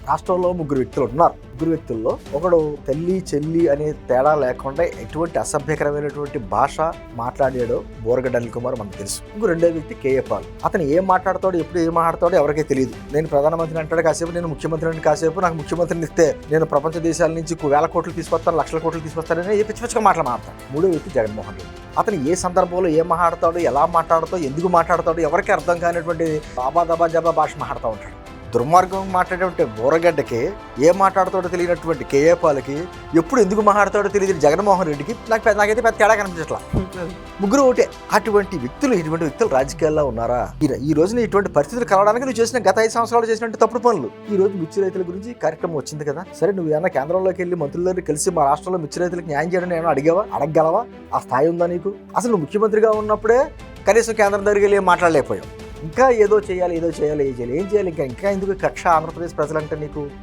రాష్ట్రంలో ముగ్గురు వ్యక్తులు ఉన్నారు. ముగ్గురు వ్యక్తుల్లో ఒకడు తల్లి చెల్లి అనే తేడా లేకుండా ఎటువంటి అసభ్యకరమైనటువంటి భాష మాట్లాడాడో బోరగడ్డ అనిల్ కుమార్ మనకు తెలుసు. రెండో వ్యక్తి కేఏ పాల్. అతను ఏం మాట్లాడతాడో ఎప్పుడు ఏం మాట్లాడతాడో ఎవరికీ తెలియదు. నేను ప్రధానమంత్రిని అంటాడు కాసేపు, నేను ముఖ్యమంత్రిని కాసేపు, నాకు ముఖ్యమంత్రిని ఇస్తే నేను ప్రపంచ దేశాల నుంచి వేల కోట్లు తీసుకొస్తాను, లక్షల కోట్లు తీసుకొస్తానని పిచ్చి పిచ్చిగా మాట్లాడతాడు. మూడో వ్యక్తి జగన్మోహన్ రెడ్డి. అతను ఏ సందర్భంలో ఏం మాట్లాడతాడో, ఎలా మాట్లాడతాడో, ఎందుకు మాట్లాడతాడో ఎవరికి అర్థం కానిటువంటి దాబా జబా భాష మాట్లాడుతూ ఉంటాడు. దుర్మార్గం మాట్లాడేటువంటి బోరగడ్డకి ఏం మాట్లాడతాడో తెలియనటువంటి కేఏ పాల్కి ఎప్పుడు ఎందుకు మాట్లాడతాడో తెలియదు జగన్మోహన్ రెడ్డికి నాకైతే పెద్ద తేడా కనిపించట్లా. ముగ్గురు ఒకటే. ఇటువంటి వ్యక్తులు రాజకీయాల్లో ఉన్నారా? ఈ రోజున ఇటువంటి పరిస్థితులు కలవడానికి నువ్వు చేసిన గత 5 సంవత్సరాలు చేసినట్టు తప్పుడు పనులు. ఈ రోజు మిర్చి రైతుల గురించి కార్యక్రమం వచ్చింది కదా, సరే నువ్వు ఏమైనా కేంద్రంలోకి వెళ్ళి మంత్రులతో కలిసి మా రాష్ట్రంలో మిర్చి రైతులకు న్యాయం చేయడం ఏమైనా అడగగలవా? ఆ స్థాయి ఉందా నీకు? అసలు నువ్వు ముఖ్యమంత్రిగా ఉన్నప్పుడే కనీసం కేంద్రం దగ్గరికి వెళ్ళి మాట్లాడలేకపోయావు. ఇంకా ఏదో చేయాలి ఏం చేయాలి ఇంకా ఎందుకు కక్ష ఆంధ్రప్రదేశ్ ప్రజలంటే నీకు?